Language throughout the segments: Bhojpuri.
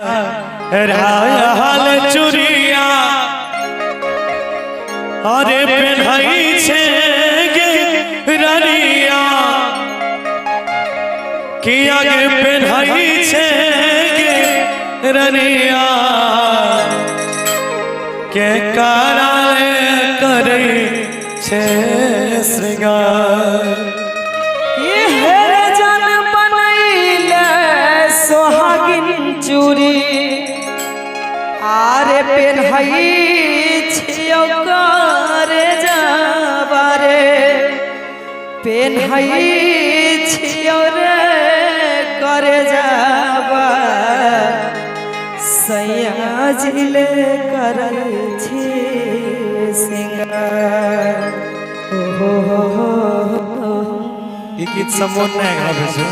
हाल चुरिया अरे पेन्हाई छे गे रनिया कि आगे पेन्हाई छे गे रनिया के कराले करे छे श्रृंगार ये हेरे जन बनैले सोहागिन चूड़ी आरे पेन्हई छियो करे जाबारे पेन्हई छियो रे करे जाबा सैया जिले करे छी सिंगार ये गीत समोन नहीं गावे छे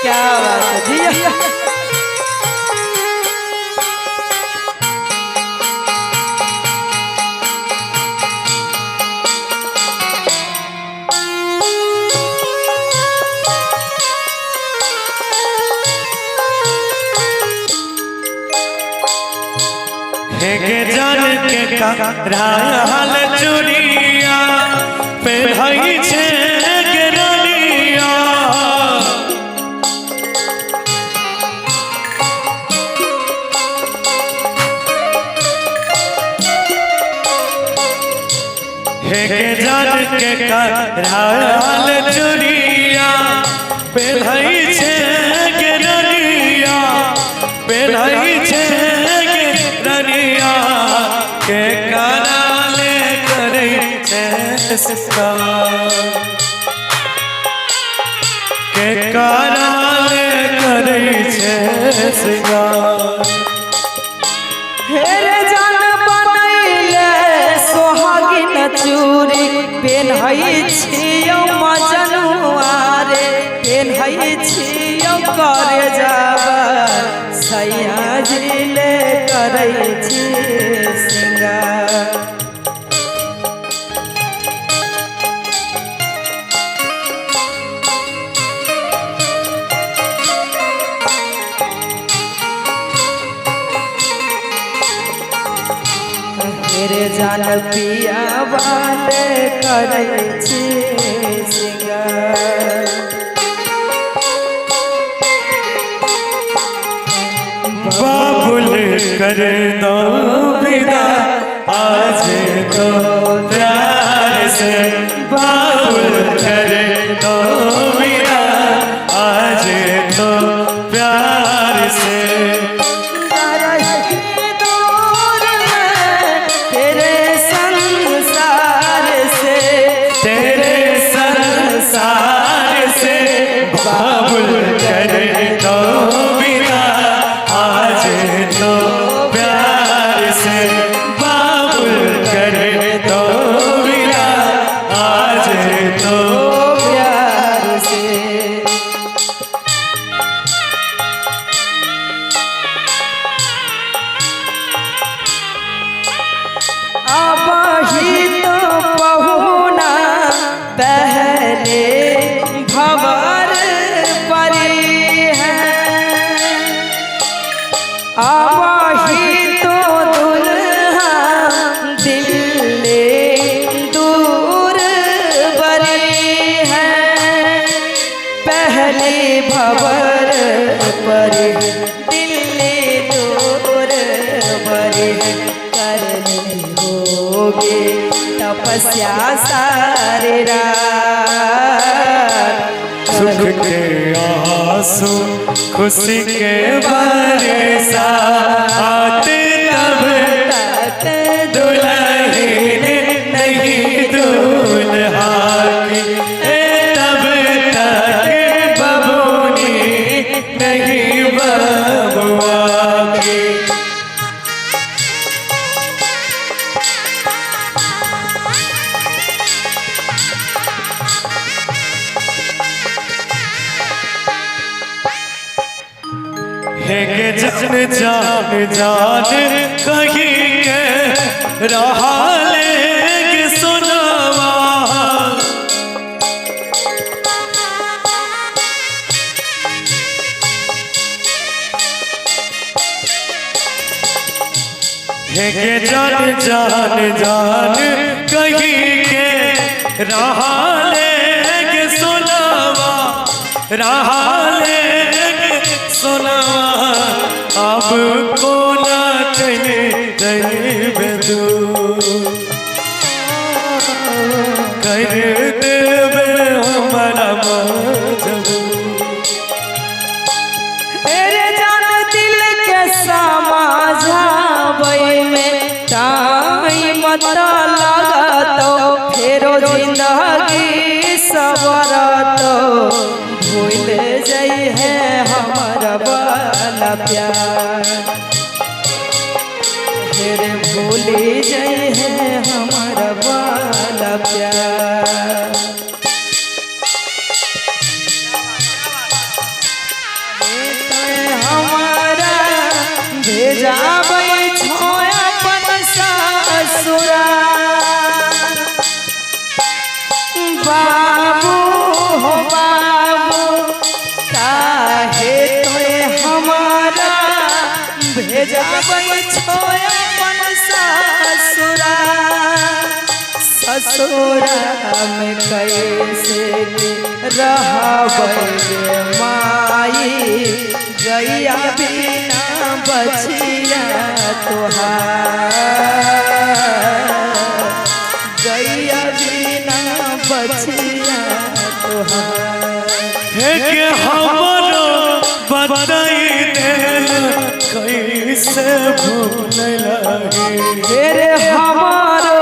क्या बात है जी। के जान के कराल चुरिया पेन्हाई छे गे रनिया के जान के कराल चुरिया पेन्हाई छे गे रनिया पेन्हाई छे के कराले करे छे श्रृंगार के कराले करे छे श्रृंगार हेरे जान बनैले सोहागिन चूड़ी पेन्हई छियो मजनुआ रे पेन्हई छियो करे जाबा सैया जिले करे छी सिंगार मेरे जान पिया वाले करे छी सिंगार बाबुल कर दो विदा आज तो प्यार से बाबुल कर दो विदा आज तो प्यार से तेरे संसार से बाबुल कर दो विदा आज तो प्यार से बाबुल कर दो विदा आज तो प्यार से अबही तो पहुना पहले भवर परी है अबही तो दुल्हा दिल्ली दूर बरी है पहले भवर परी दिल्ली दूर बरी करनी होगी तपस्या सारे रात सुख के आंसू खुशी के बरसात तब तक दुल्हन नहीं दूल्हा की तब तक बबूनी नहीं बबुआ की के जन जान जान कहीं के रहा ले सुनवा है के जान जान जान कहीं के रहा लेके सुनावा रहा लेके सुनावा अब को ना चले जाइबे दूर कर देवे हमारा मजबूर तेरे जान दिल के समाजाबे में टाइम मत लगातो फेरो जिंदगी सवरतो भूल जाई है हमारा वाला प्यार फिर भूल जाई है हमारा वाला प्यार हमारा भेजाबै छो अपन ससुरा बाबू हो बाबू काहे तोए हमारा भेजाबै छो अपन ससुरा ससुरा में कैसे रहबै माई गैया बिना बचिया तोहार गैया बिना बचिया तोहार है के हमरो बताई देल कैसे भूल लगे तेरे हमारो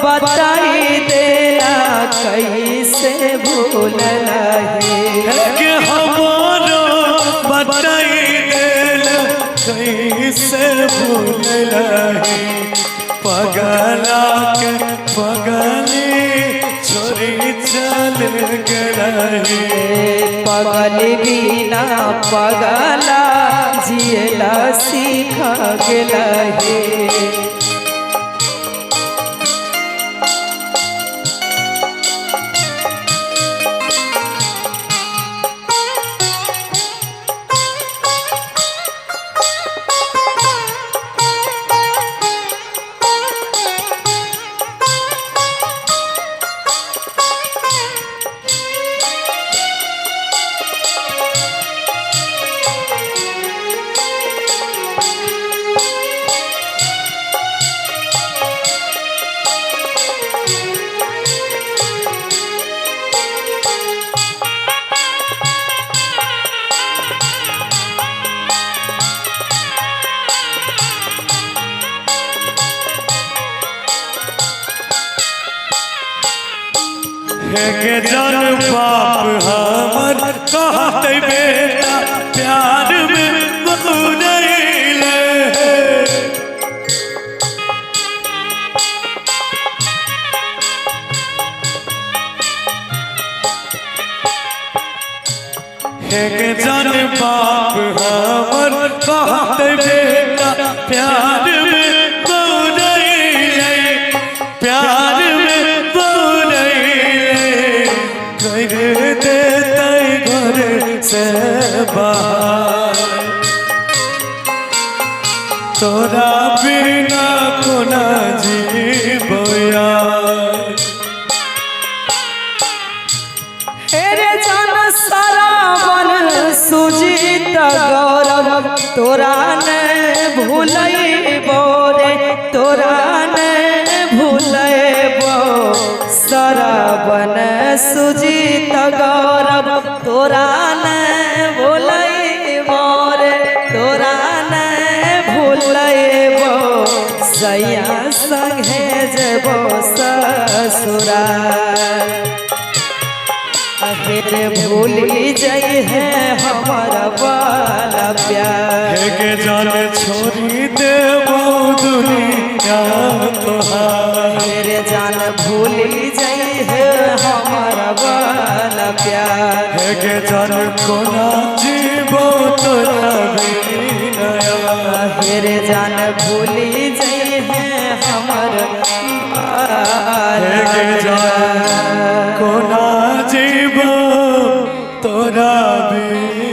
बताई देना कैसे भूल लगे है के हमरो बताई देल कैसे भूल लगे पगला के पगली छोरी चल गई पगल बिना पगला जियला सीख गेलहे है के जन बाप हमर कहते बेटा प्यार में बकुरैले है के जन बाप हमर कहते बेटा प्यार में बकुरैले प्यार में कर देते घर से बाहर तोरा बिना कोना जीबो यार हेरे जान सरावन सुजीत गौरव तोरा ने भूलैबो रे तोरा ने भूलैबो सरावन सुजीत गौरव तोरा ने भूलैबो रे तोरा ने भूलैबो सैया संगे जेबो ससुराल फिर भूली जाई है हमारा वाला प्यार है के जान छोड़ी देबो दुनिया तोहार फिर जान भूली जाई है हमारा वाला प्यार है के जान कोना जीबो तोरा बिना फिर जान भूली जाई है हमारा है के जान कोना जीबो तोरा बिना